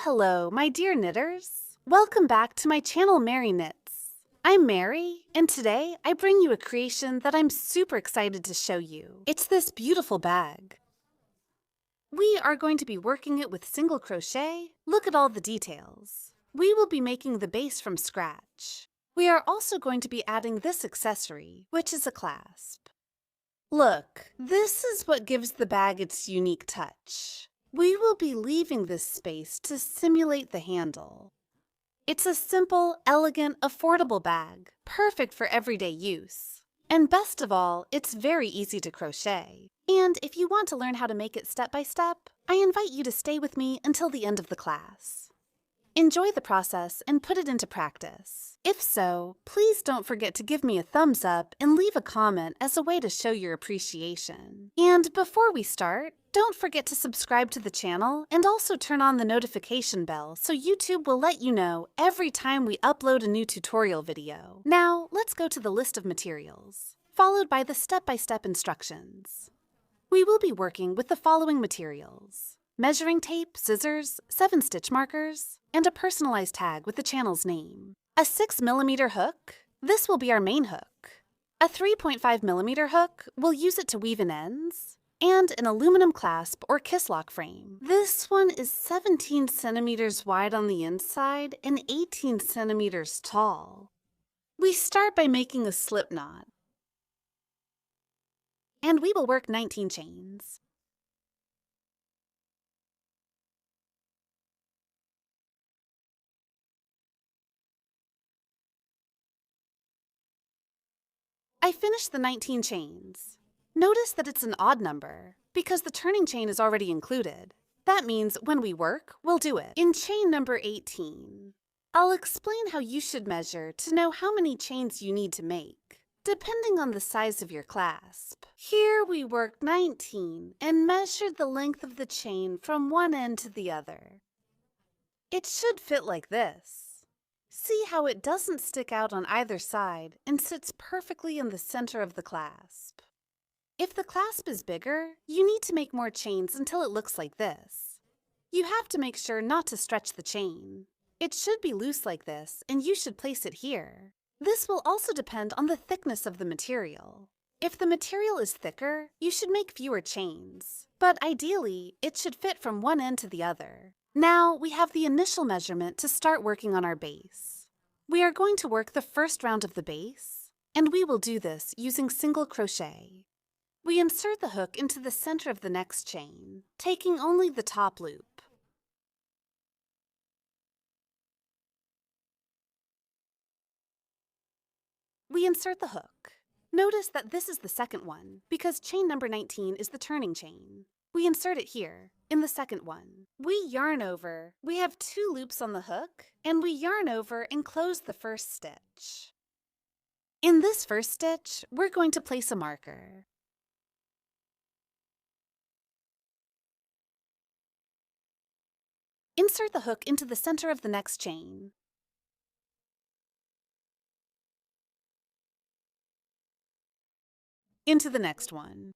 Hello, my dear knitters. Welcome back to my channel, Mary Knits. I'm Mary, and today I bring you a creation that I'm super excited to show you. It's this beautiful bag. We are going to be working it with single crochet. Look at all the details. We will be making the base from scratch. We are also going to be adding this accessory, which is a clasp. Look, this is what gives the bag its unique touch. We will be leaving this space to simulate the handle. It's a simple, elegant, affordable bag, perfect for everyday use. And best of all, it's very easy to crochet. And if you want to learn how to make it step by step, I invite you to stay with me until the end of the class. Enjoy the process and put it into practice. If so, please don't forget to give me a thumbs up and leave a comment as a way to show your appreciation. And before we start, don't forget to subscribe to the channel and also turn on the notification bell so YouTube will let you know every time we upload a new tutorial video. Now, let's go to the list of materials, followed by the step-by-step instructions. We will be working with the following materials: measuring tape, scissors, 7-stitch markers, and a personalized tag with the channel's name. A 6mm hook. This will be our main hook. A 3.5mm hook. We'll use it to weave in ends. And an aluminum clasp or kiss lock frame. This one is 17 centimeters wide on the inside and 18 centimeters tall. We start by making a slip knot. And we will work 19 chains. I finished the 19 chains. Notice that it's an odd number because the turning chain is already included. That means when we work, we'll do it in chain number 18. I'll explain how you should measure to know how many chains you need to make, depending on the size of your clasp. Here we worked 19 and measured the length of the chain from one end to the other. It should fit like this. See how it doesn't stick out on either side and sits perfectly in the center of the clasp. If the clasp is bigger, you need to make more chains until it looks like this. You have to make sure not to stretch the chain. It should be loose like this, and you should place it here. This will also depend on the thickness of the material. If the material is thicker, you should make fewer chains, but ideally, it should fit from one end to the other. Now we have the initial measurement to start working on our base. We are going to work the first round of the base, and we will do this using single crochet. We insert the hook into the center of the next chain, taking only the top loop. We insert the hook. Notice that this is the second one, because chain number 19 is the turning chain. We insert it here, in the second one. We yarn over. We have 2 loops on the hook, and we yarn over and close the first stitch. In this first stitch, we're going to place a marker. Insert the hook into the center of the next chain. Into the next one.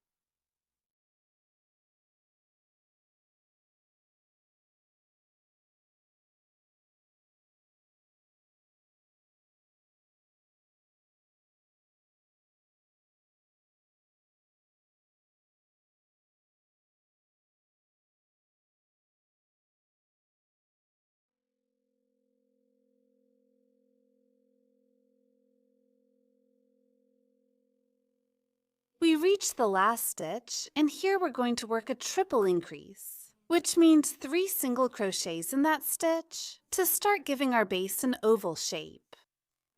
We reach the last stitch, and here we're going to work a triple increase, which means 3 single crochets in that stitch to start giving our base an oval shape.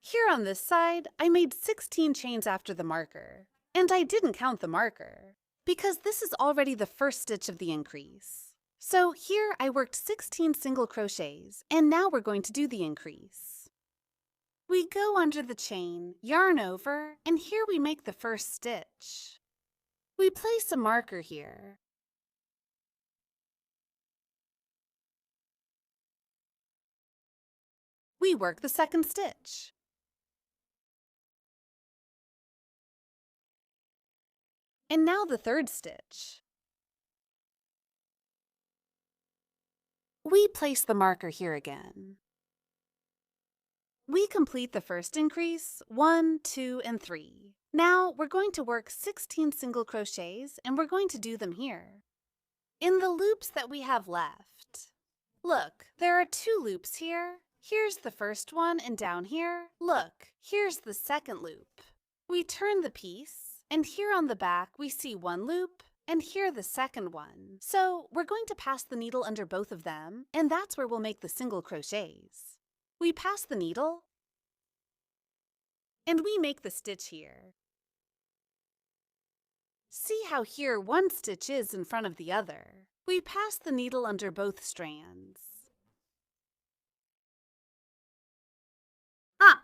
Here on this side, I made 16 chains after the marker, and I didn't count the marker because this is already the first stitch of the increase. So here I worked 16 single crochets, and now we're going to do the increase. We go under the chain, yarn over, and here we make the first stitch. We place a marker here. We work the second stitch. And now the third stitch. We place the marker here again. We complete the first increase, 1, 2, and 3. Now we're going to work 16 single crochets and we're going to do them here. In the loops that we have left, look, there are 2 loops here. Here's the first one, and down here, look, here's the second loop. We turn the piece, and here on the back we see 1 loop, and here the second one. So we're going to pass the needle under both of them, and that's where we'll make the single crochets. We pass the needle, and we make the stitch here. See how here one stitch is in front of the other. We pass the needle under both strands. Ah!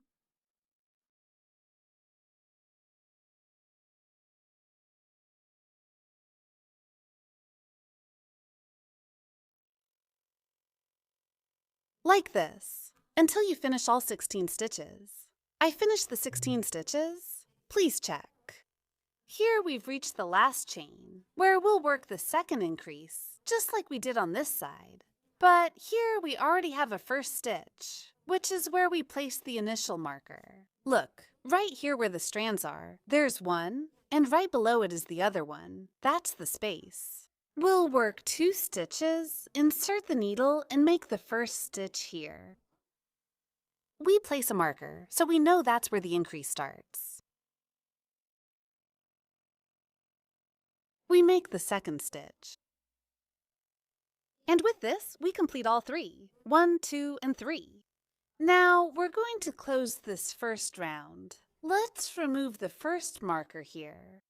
Like this, until you finish all 16 stitches. I finished the 16 stitches. Please check. Here we've reached the last chain, where we'll work the second increase, just like we did on this side. But here we already have a first stitch, which is where we place the initial marker. Look, right here where the strands are, there's one, and right below it is the other one. That's the space. We'll work 2 stitches, insert the needle, and make the first stitch here. We place a marker, so we know that's where the increase starts. We make the second stitch. And with this, we complete all 3, 1, 2, and 3. Now, we're going to close this first round. Let's remove the first marker here.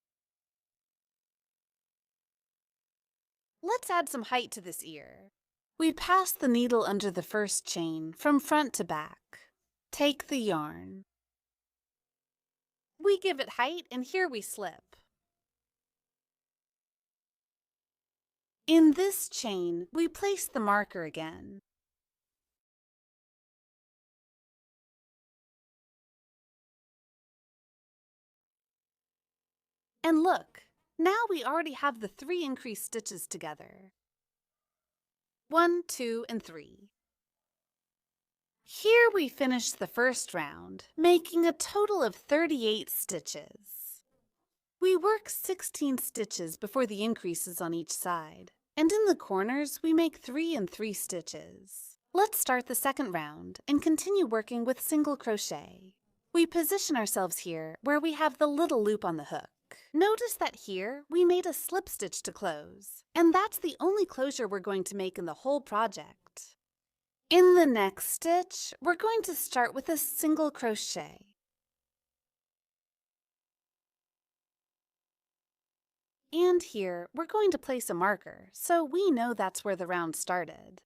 Let's add some height to this ear. We pass the needle under the first chain from front to back. Take the yarn. We give it height, and here we slip. In this chain, we place the marker again. And look, now we already have the 3 increased stitches together. 1, 2, and 3. Here we finish the first round, making a total of 38 stitches. We work 16 stitches before the increases on each side, and in the corners we make 3 and 3 stitches. Let's start the second round and continue working with single crochet. We position ourselves here where we have the little loop on the hook. Notice that here we made a slip stitch to close, and that's the only closure we're going to make in the whole project. In the next stitch, we're going to start with a single crochet. And here, we're going to place a marker, so we know that's where the round started.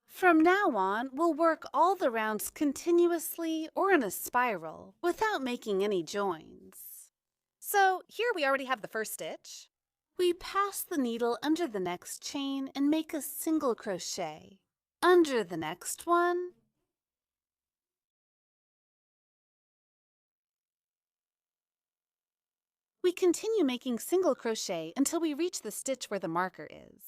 From now on, we'll work all the rounds continuously or in a spiral without making any joins. So here we already have the first stitch. We pass the needle under the next chain and make a single crochet. Under the next one, we continue making single crochet until we reach the stitch where the marker is.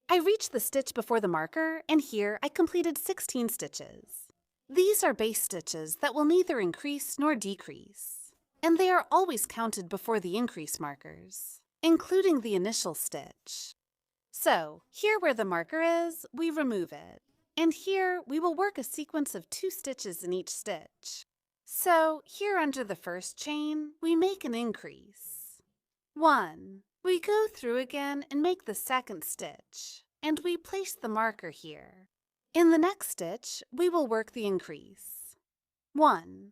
I reached the stitch before the marker, and here I completed 16 stitches. These are base stitches that will neither increase nor decrease, and they are always counted before the increase markers, including the initial stitch. So, here where the marker is, we remove it, and here we will work a sequence of 2 stitches in each stitch. So, here under the first chain, we make an increase. 1. We go through again and make the second stitch, and we place the marker here. In the next stitch, we will work the increase. 1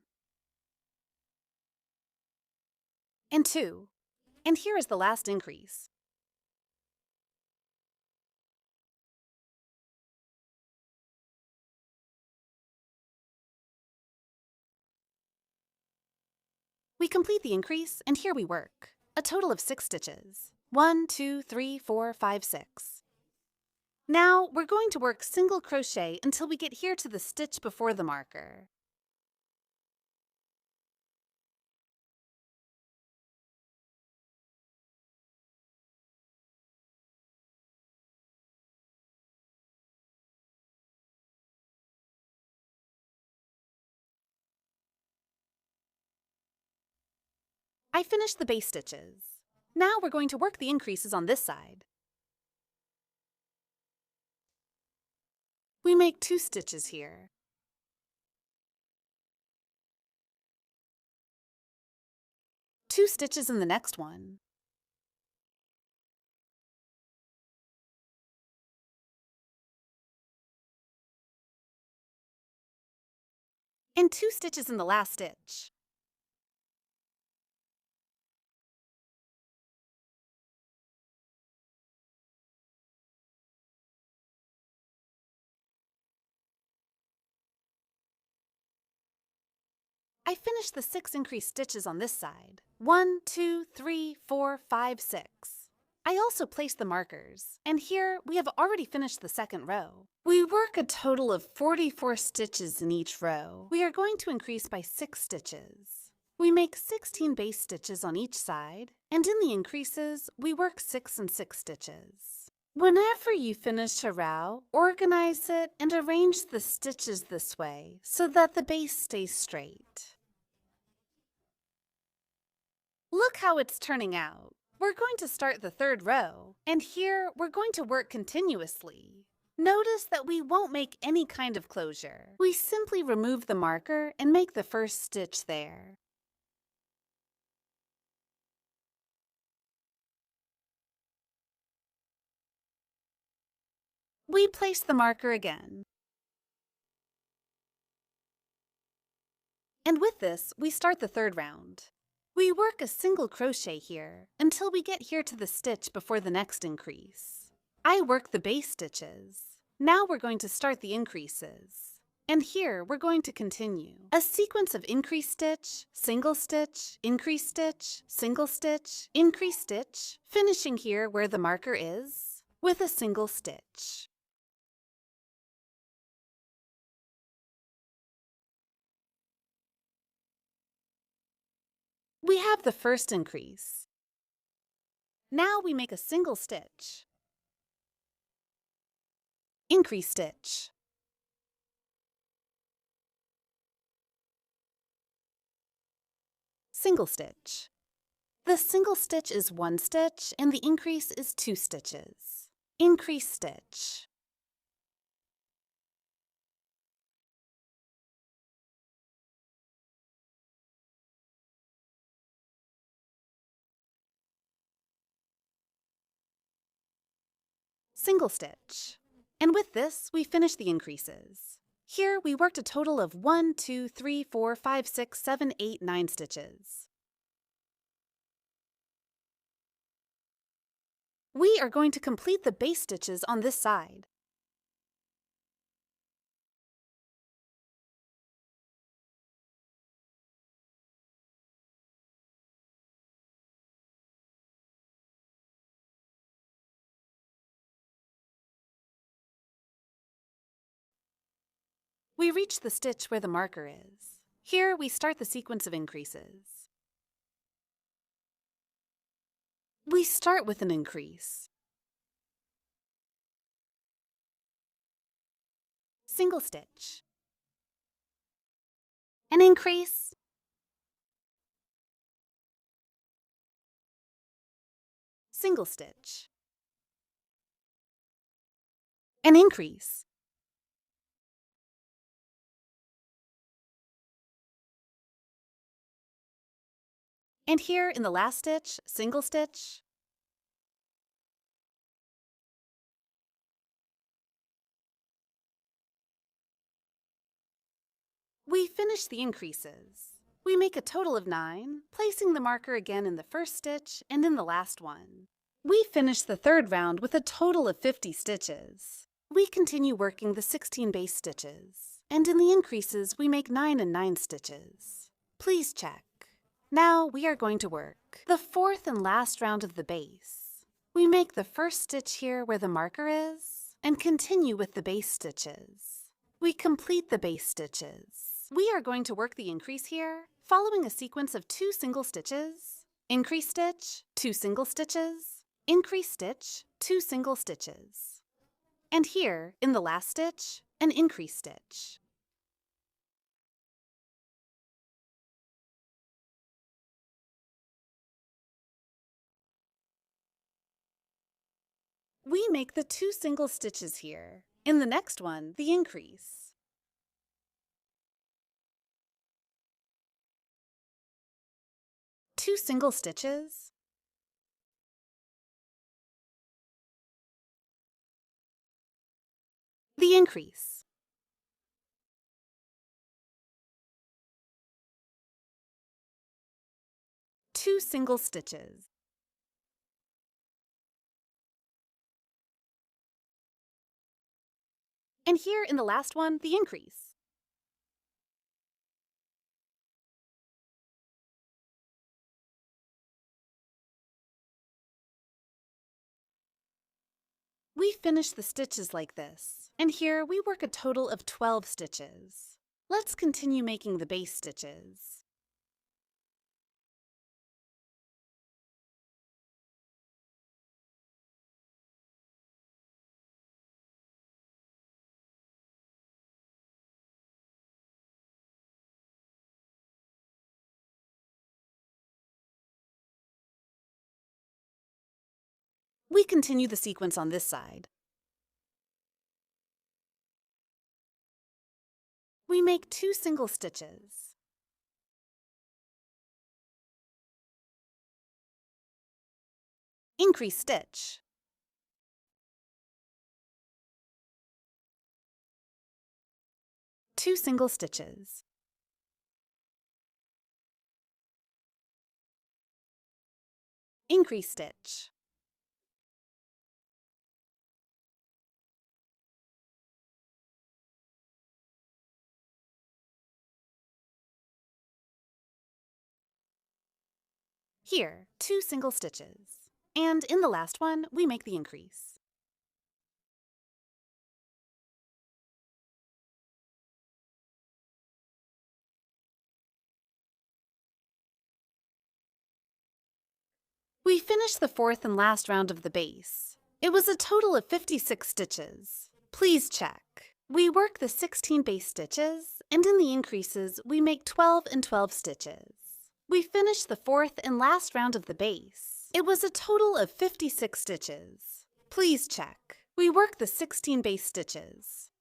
and 2, and here is the last increase. We complete the increase, and here we work a total of 6 stitches. 1, 2, 3, 4, 5, 6. Now we're going to work single crochet until we get here to the stitch before the marker. I finished the base stitches. Now we're going to work the increases on this side. We make 2 stitches here. 2 stitches in the next one. And 2 stitches in the last stitch. I finished the 6 increased stitches on this side. 1, 2, 3, 4, 5, 6. I also placed the markers, and here we have already finished the second row. We work a total of 44 stitches in each row. We are going to increase by 6 stitches. We make 16 base stitches on each side, and in the increases, we work 6 and 6 stitches. Whenever you finish a row, organize it and arrange the stitches this way so that the base stays straight. Look how it's turning out. We're going to start the third row, and here we're going to work continuously. Notice that we won't make any kind of closure. We simply remove the marker and make the first stitch there. We place the marker again. And with this, we start the third round. We work a single crochet here until we get here to the stitch before the next increase. I work the base stitches. Now we're going to start the increases. And here we're going to continue. A sequence of increase stitch, single stitch, increase stitch, single stitch, increase stitch, finishing here where the marker is with a single stitch. We have the first increase. Now we make a single stitch, increase stitch, single stitch. The single stitch is 1 stitch and the increase is 2 stitches. Increase stitch. Single stitch. And with this, we finish the increases. Here we worked a total of 1, 2, 3, 4, 5, 6, 7, 8, 9 stitches. We are going to complete the base stitches on this side. We reach the stitch where the marker is. Here we start the sequence of increases. We start with an increase. Single stitch. An increase. Single stitch. An increase. And here in the last stitch, single stitch. We finish the increases. We make a total of 9, placing the marker again in the first stitch and in the last one. We finish the third round with a total of 50 stitches. We continue working the 16 base stitches, and in the increases we make 9 and 9 stitches. Please check. Now we are going to work the fourth and last round of the base. We make the first stitch here where the marker is and continue with the base stitches. We complete the base stitches. We are going to work the increase here, following a sequence of 2 single stitches, increase stitch, 2 single stitches, increase stitch, 2 single stitches. And here, in the last stitch, an increase stitch. We make the 2 single stitches here. In the next one, the increase. Two single stitches, the increase. Two single stitches. And here in the last one, the increase. We finish the stitches like this, and here we work a total of 12 stitches. Let's continue making the base stitches. We continue the sequence on this side. We make 2 single stitches. Increase stitch. Two single stitches. Increase stitch. Here, 2 single stitches. And in the last one, we make the increase. We finished the 4th and last round of the base. It was a total of 56 stitches. Please check. We work the 16 base stitches, and in the increases, we make 12 and 12 stitches. We finished the 4th and last round of the base. It was a total of 56 stitches. Please check. We work the 16 base stitches.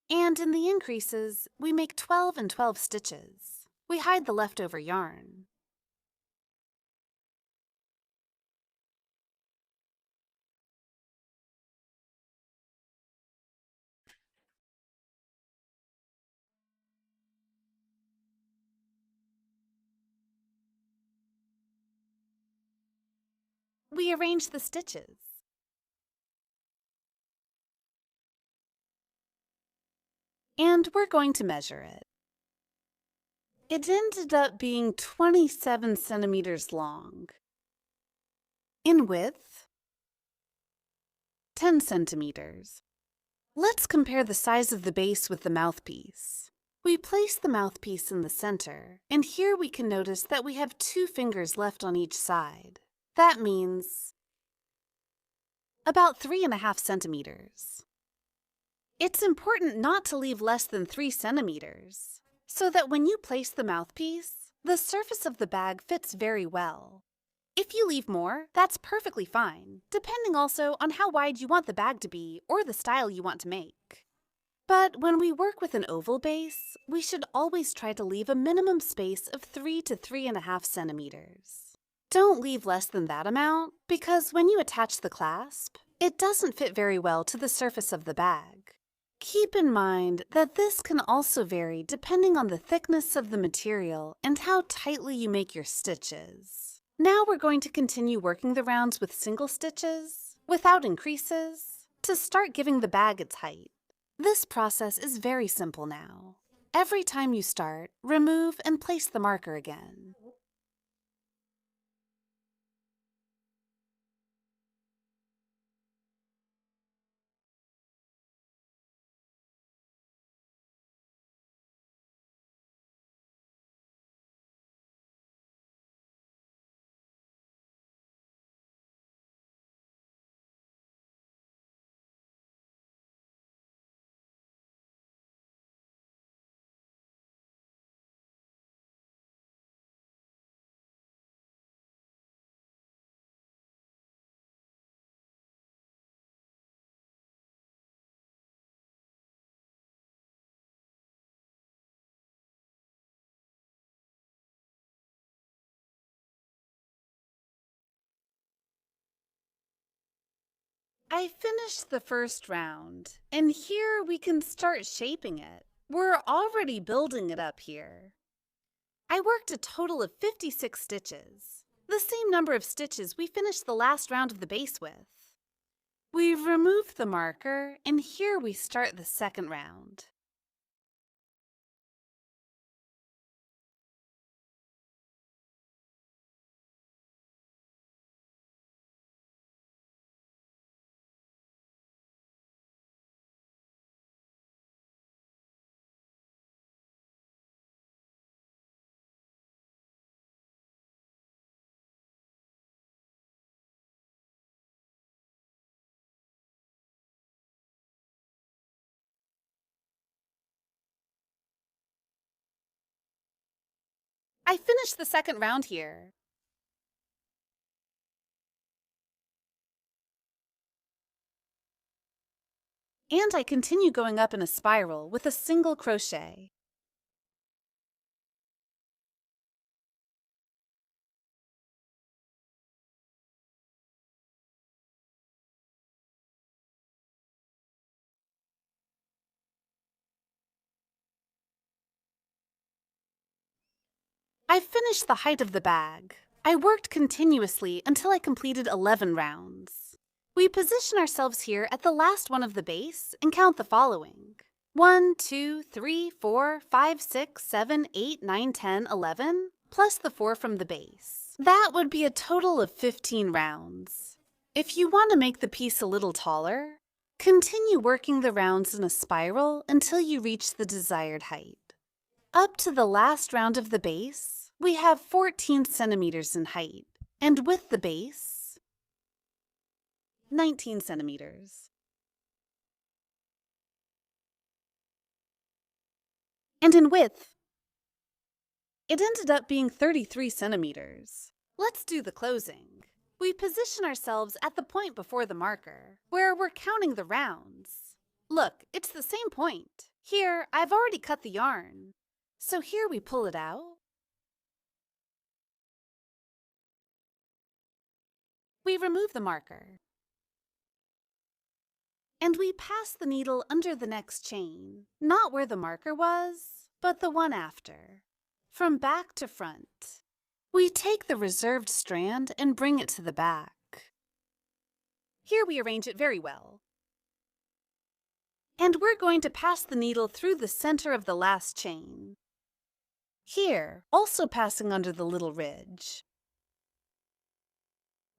And in the increases, we make 12 and 12 stitches. We hide the leftover yarn. We arrange the stitches. And we're going to measure it. It ended up being 27 centimeters long. In width, 10 centimeters. Let's compare the size of the base with the mouthpiece. We place the mouthpiece in the center, and here we can notice that we have 2 fingers left on each side. That means about 3.5 centimeters. It's important not to leave less than 3 centimeters, so that when you place the mouthpiece, the surface of the bag fits very well. If you leave more, that's perfectly fine, depending also on how wide you want the bag to be or the style you want to make. But when we work with an oval base, we should always try to leave a minimum space of 3 to 3.5 centimeters. Don't leave less than that amount, because when you attach the clasp, it doesn't fit very well to the surface of the bag. Keep in mind that this can also vary depending on the thickness of the material and how tightly you make your stitches. Now we're going to continue working the rounds with single stitches, without increases, to start giving the bag its height. This process is very simple now. Every time you start, remove and place the marker again. I finished the first round, and here we can start shaping it. We're already building it up here. I worked a total of 56 stitches, the same number of stitches we finished the last round of the base with. We've removed the marker, and here we start the second round. I finished the second round here. And I continue going up in a spiral with a single crochet. I finished the height of the bag. I worked continuously until I completed 11 rounds. We position ourselves here at the last one of the base and count the following. 1, 2, 3, 4, 5, 6, 7, 8, 9, 10, 11, plus the 4 from the base. That would be a total of 15 rounds. If you want to make the piece a little taller, continue working the rounds in a spiral until you reach the desired height. Up to the last round of the base, we have 14 centimeters in height, and with the base, 19 centimeters. And in width, it ended up being 33 centimeters. Let's do the closing. We position ourselves at the point before the marker, where we're counting the rounds. Look, it's the same point. Here, I've already cut the yarn. So here we pull it out. We remove the marker. And we pass the needle under the next chain, not where the marker was, but the one after, from back to front. We take the reserved strand and bring it to the back. Here we arrange it very well. And we're going to pass the needle through the center of the last chain. Here, also passing under the little ridge.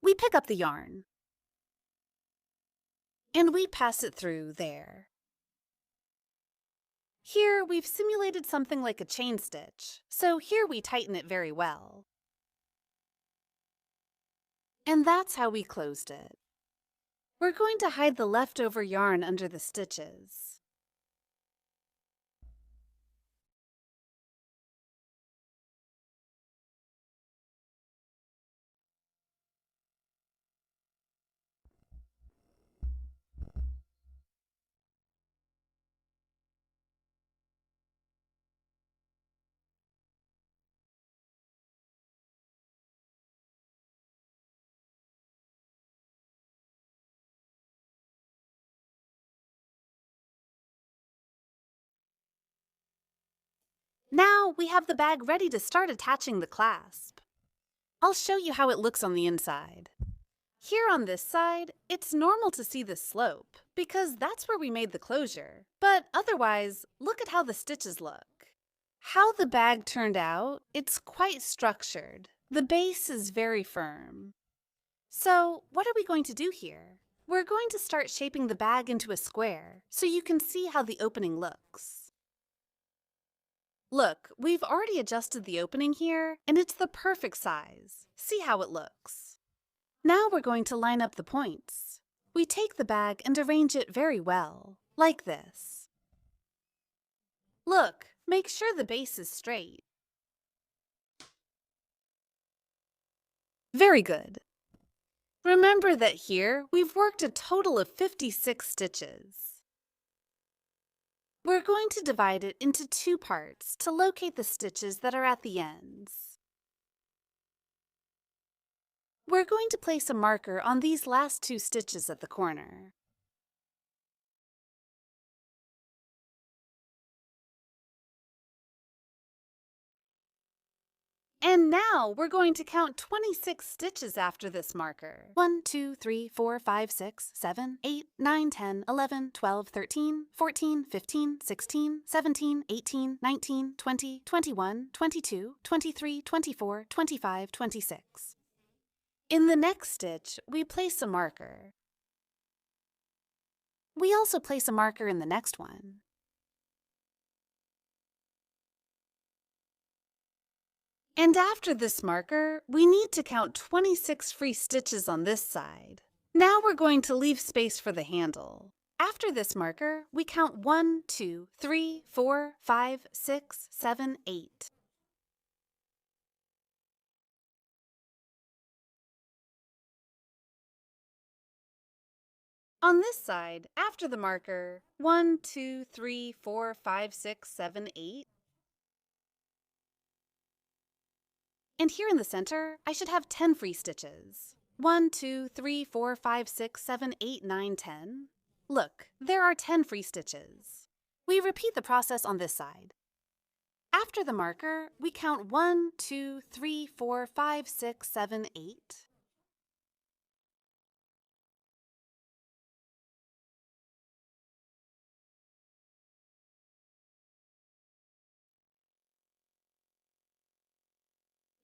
We pick up the yarn. And we pass it through there. Here, we've simulated something like a chain stitch, so here we tighten it very well. And that's how we closed it. We're going to hide the leftover yarn under the stitches. Now we have the bag ready to start attaching the clasp. I'll show you how it looks on the inside. Here on this side, it's normal to see the slope because that's where we made the closure. But otherwise, look at how the stitches look. How the bag turned out, it's quite structured. The base is very firm. So what are we going to do here? We're going to start shaping the bag into a square so you can see how the opening looks. Look, we've already adjusted the opening here, and it's the perfect size. See how it looks. Now we're going to line up the points. We take the bag and arrange it very well, like this. Look, make sure the base is straight. Very good. Remember that here we've worked a total of 56 stitches. We're going to divide it into 2 parts to locate the stitches that are at the ends. We're going to place a marker on these last 2 stitches at the corner. And now we're going to count 26 stitches after this marker. 1, 2, 3, 4, 5, 6, 7, 8, 9, 10, 11, 12, 13, 14, 15, 16, 17, 18, 19, 20, 21, 22, 23, 24, 25, 26. In the next stitch, we place a marker. We also place a marker in the next one. And after this marker, we need to count 26 free stitches on this side. Now we're going to leave space for the handle. After this marker, we count 1, 2, 3, 4, 5, 6, 7, 8. On this side, after the marker, 1, 2, 3, 4, 5, 6, 7, 8. And here in the center, I should have 10 free stitches. 1, 2, 3, 4, 5, 6, 7, 8, 9, 10. Look, there are 10 free stitches. We repeat the process on this side. After the marker, we count 1, 2, 3, 4, 5, 6, 7, 8.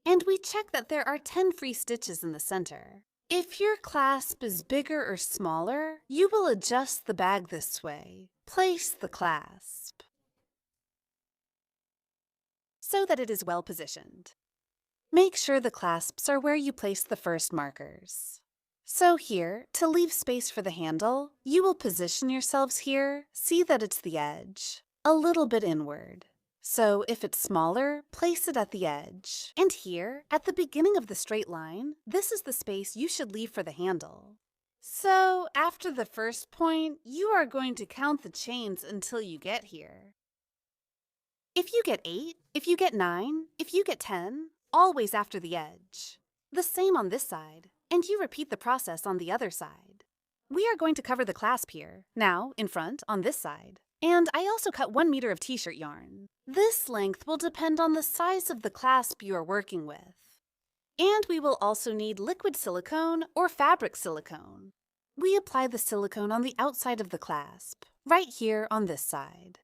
And we check that there are 10 free stitches in the center. If your clasp is bigger or smaller, you will adjust the bag this way. Place the clasp so that it is well positioned. Make sure the clasps are where you place the first markers. So here, to leave space for the handle, you will position yourselves here, see that it's the edge, a little bit inward. So if it's smaller, place it at the edge. And here, at the beginning of the straight line, this is the space you should leave for the handle. So after the first point, you are going to count the chains until you get here. If you get 8, if you get 9, if you get 10, always after the edge. The same on this side, and you repeat the process on the other side. We are going to cover the clasp here, now in front on this side. And I also cut 1 meter of t-shirt yarn. This length will depend on the size of the clasp you are working with. And we will also need liquid silicone or fabric silicone. We apply the silicone on the outside of the clasp, right here on this side.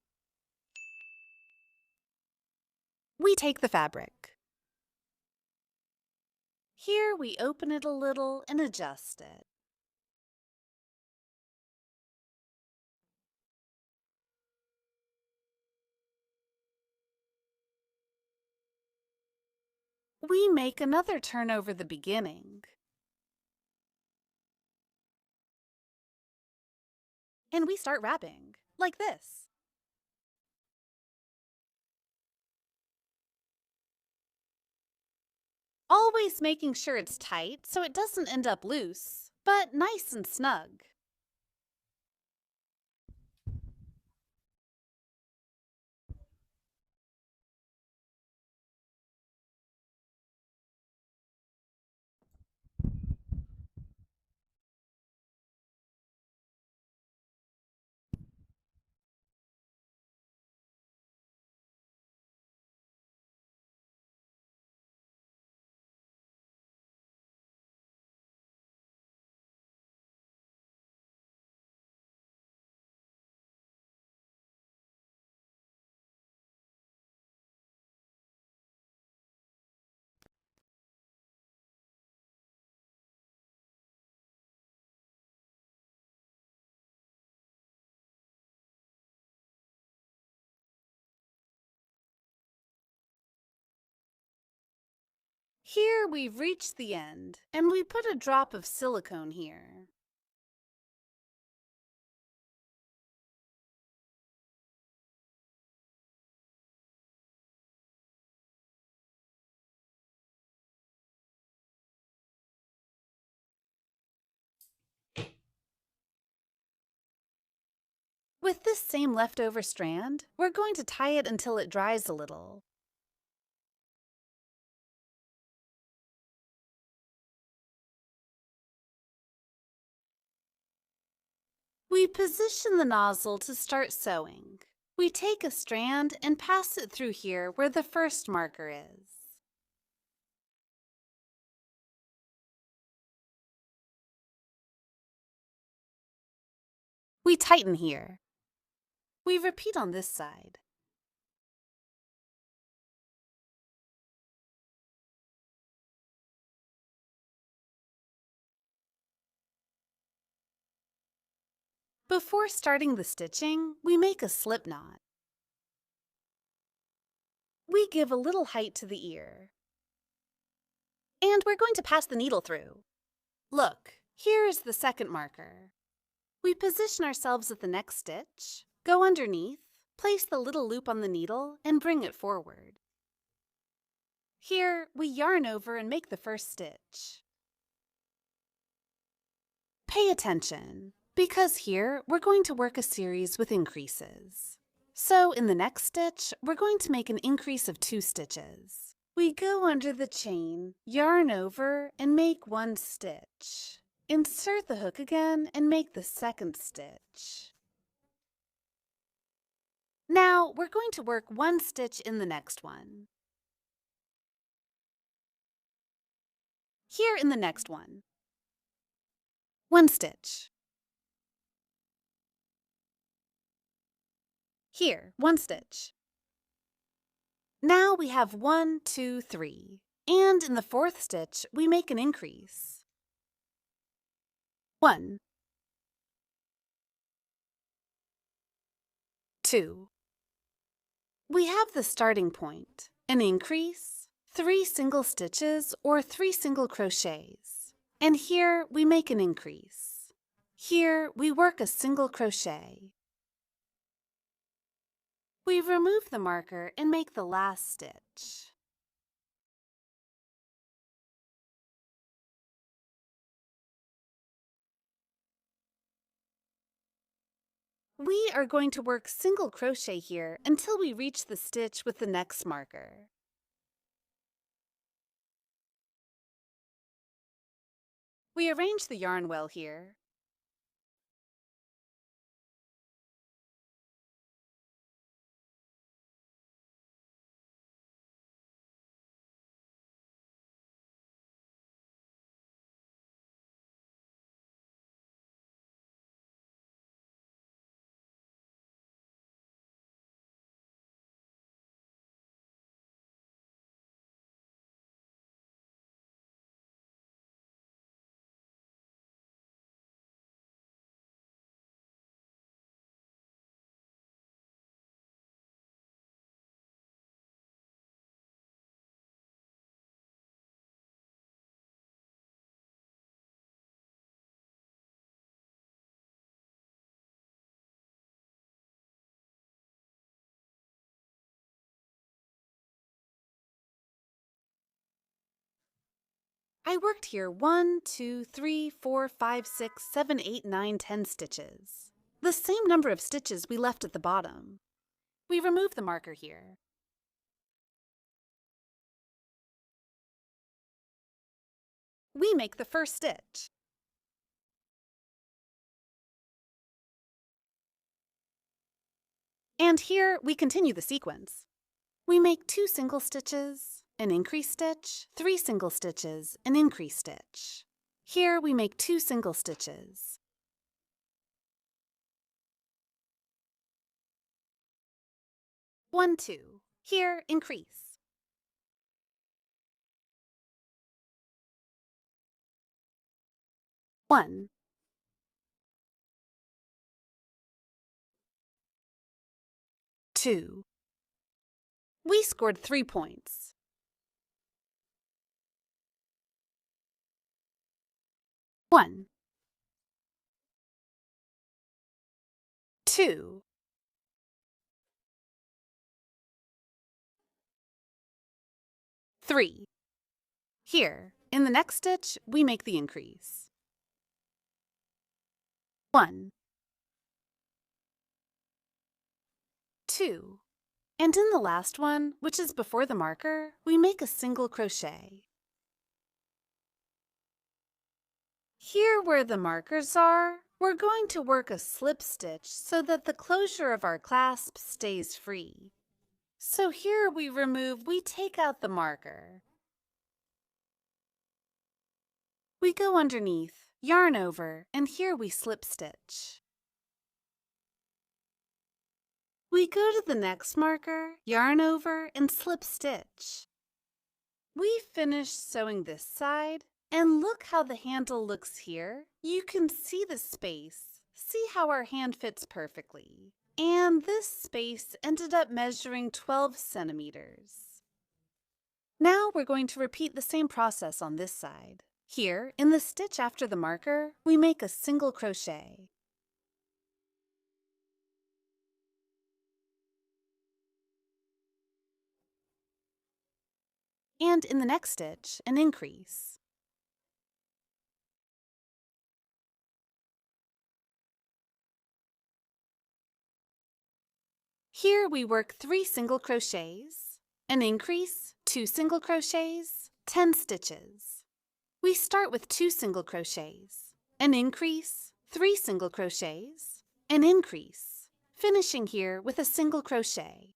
We take the fabric. Here we open it a little and adjust it. We make another turn over the beginning. And we start wrapping, like this. Always making sure it's tight so it doesn't end up loose, but nice and snug. Here we've reached the end, and we put a drop of silicone here. With this same leftover strand, we're going to tie it until it dries a little. We position the nozzle to start sewing. We take a strand and pass it through here where the first marker is. We tighten here. We repeat on this side. Before starting the stitching, we make a slip knot. We give a little height to the ear. And we're going to pass the needle through. Look, here is the second marker. We position ourselves at the next stitch, go underneath, place the little loop on the needle, and bring it forward. Here, we yarn over and make the first stitch. Pay attention, because here we're going to work a series with increases. So in the next stitch, we're going to make an increase of 2 stitches. We go under the chain, yarn over, and make 1 stitch. Insert the hook again and make the second stitch. Now we're going to work 1 stitch in the next one. Here in the next one. 1 stitch. Here, 1 stitch. Now we have 1, 2, 3. And in the 4th stitch, we make an increase. 1, 2. We have the starting point, an increase, 3 single stitches or 3 single crochets. And here we make an increase. Here we work a single crochet. We remove the marker and make the last stitch. We are going to work single crochet here until we reach the stitch with the next marker. We arrange the yarn well here. I worked here 1, 2, 3, 4, 5, 6, 7, 8, 9, 10 stitches. The same number of stitches we left at the bottom. We remove the marker here. We make the first stitch. And here we continue the sequence. We make 2 single stitches, an increase stitch, 3 single stitches, an increase stitch. Here we make 2 single stitches. One, 2. Here, increase. One. 2. We scored 3 points. 1, 2, 3. Here, in the next stitch, we make the increase. 1, 2. And in the last one, which is before the marker, we make a single crochet. Here where the markers are, We're going to work a slip stitch so that the closure of our clasp stays free. So here we take out the marker. We go underneath, yarn over, and here we slip stitch. We go to the next marker, yarn over, and slip stitch. We finish sewing this side, and look how the handle looks here. You can see the space. See how our hand fits perfectly. And this space ended up measuring 12 centimeters. Now we're going to repeat the same process on this side. Here, in the stitch after the marker, we make a single crochet. And in the next stitch, an increase. Here we work 3 single crochets, an increase, 2 single crochets, 10 stitches. We start with 2 single crochets, an increase, 3 single crochets, an increase, finishing here with a single crochet.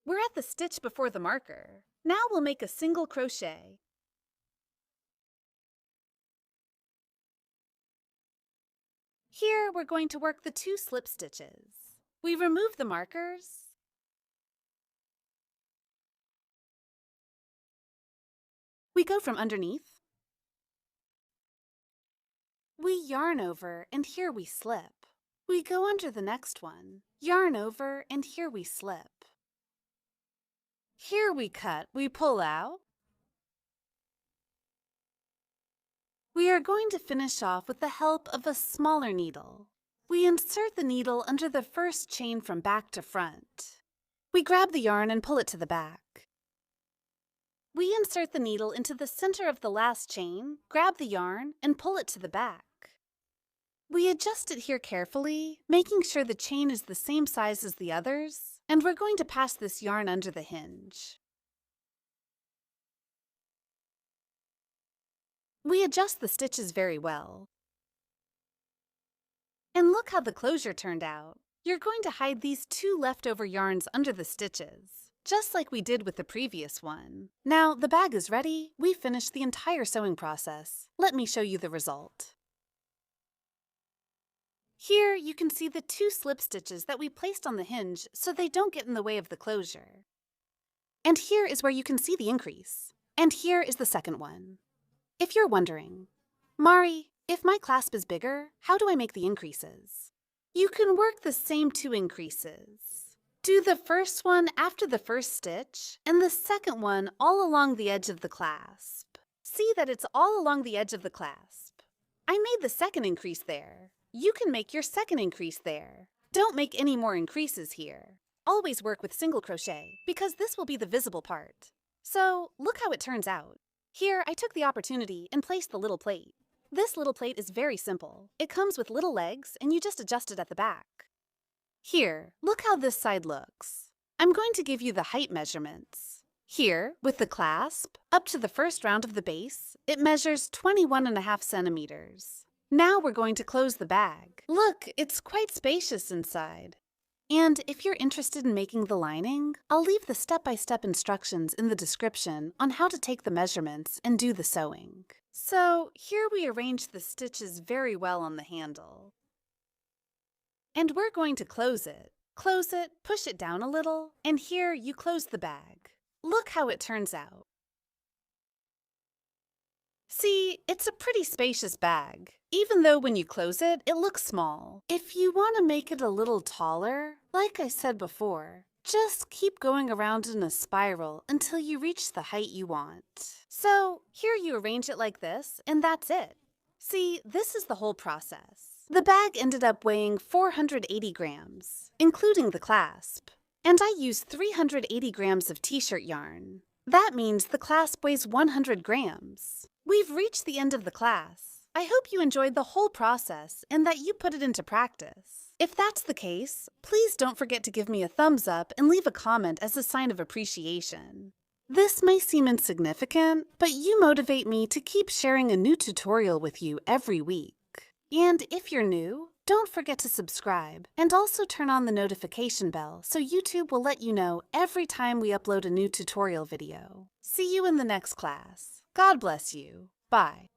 We're at the stitch before the marker. Now we'll make a single crochet. Here we're going to work the 2 slip stitches. We remove the markers. We go from underneath. We yarn over, and here we slip. We go under the next one, yarn over, and here we slip. Here we cut, we pull out. We are going to finish off with the help of a smaller needle. We insert the needle under the first chain from back to front. We grab the yarn and pull it to the back. We insert the needle into the center of the last chain, grab the yarn, and pull it to the back. We adjust it here carefully, making sure the chain is the same size as the others, and we're going to pass this yarn under the hinge. We adjust the stitches very well. And look how the closure turned out. You're going to hide these 2 leftover yarns under the stitches, just like we did with the previous one. Now the bag is ready. We finished the entire sewing process. Let me show you the result. Here you can see the 2 slip stitches that we placed on the hinge so they don't get in the way of the closure. And here is where you can see the increase. And here is the second one. If you're wondering, Mari, if my clasp is bigger, how do I make the increases? You can work the same 2 increases. Do the first one after the first stitch and the second one all along the edge of the clasp. See that it's all along the edge of the clasp. I made the second increase there. You can make your second increase there. Don't make any more increases here. Always work with single crochet because this will be the visible part. So look how it turns out. Here I took the opportunity and placed the little plate. This little plate is very simple. It comes with little legs and you just adjust it at the back. Here, look how this side looks. I'm going to give you the height measurements. Here, with the clasp, up to the first round of the base, it measures 21.5 centimeters. Now we're going to close the bag. Look, it's quite spacious inside. And if you're interested in making the lining, I'll leave the step-by-step instructions in the description on how to take the measurements and do the sewing. So here we arrange the stitches very well on the handle. And we're going to close it. Close it, push it down a little, and here you close the bag. Look how it turns out. See, it's a pretty spacious bag, even though when you close it, it looks small. If you want to make it a little taller, like I said before, just keep going around in a spiral until you reach the height you want. So here you arrange it like this, and that's it. See, this is the whole process. The bag ended up weighing 480 grams, including the clasp, and I used 380 grams of t-shirt yarn. That means the clasp weighs 100 grams. We've reached the end of the class. I hope you enjoyed the whole process and that you put it into practice. If that's the case, please don't forget to give me a thumbs up and leave a comment as a sign of appreciation. This may seem insignificant, but you motivate me to keep sharing a new tutorial with you every week. And if you're new, don't forget to subscribe and also turn on the notification bell so YouTube will let you know every time we upload a new tutorial video. See you in the next class. God bless you. Bye.